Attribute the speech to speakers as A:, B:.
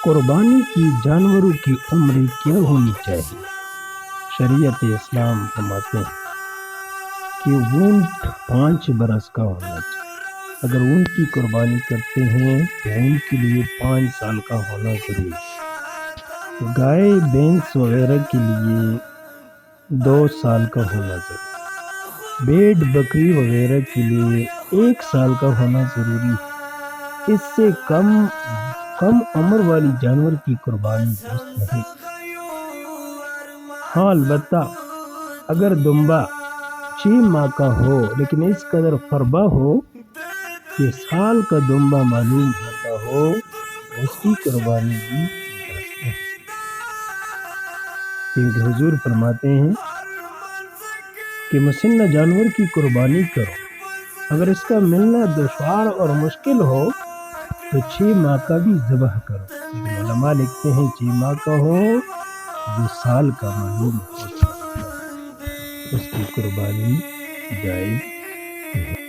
A: قربانی کی جانوروں کی عمر کیا ہونی چاہیے؟ شریعت اسلام فرماتے ہیں کہ اونٹ 5 برس کا ہونا چاہیے۔ اگر اونٹ کی قربانی کرتے ہیں تو ان کے لیے 5 سال کا ہونا ضروری ہے۔ گائے بھینس وغیرہ کے لیے 2 سال کا ہونا ضروری ہے۔ بھیڑ بکری وغیرہ کے لیے 1 سال کا ہونا ضروری ہے۔ اس سے کم عمر والی جانور کی قربانی درست نہیں۔ ہاں البتہ اگر دمبا 6 ماہ کا ہو لیکن اس قدر فربا ہو کہ سال کا دمبا معلوم ہوتا ہو تو اس کی قربانی بھی درست ہے، کیونکہ حضور فرماتے ہیں کہ مسنہ جانور کی قربانی کرو، اگر اس کا ملنا دشوار اور مشکل ہو تو 6 ماہ کا بھی ذبح کرو، لیکن علماء لکھتے ہیں 6 ماہ کا ہو جو سال کا معلوم ہوتا ہے اس کی قربانی جائز ہے۔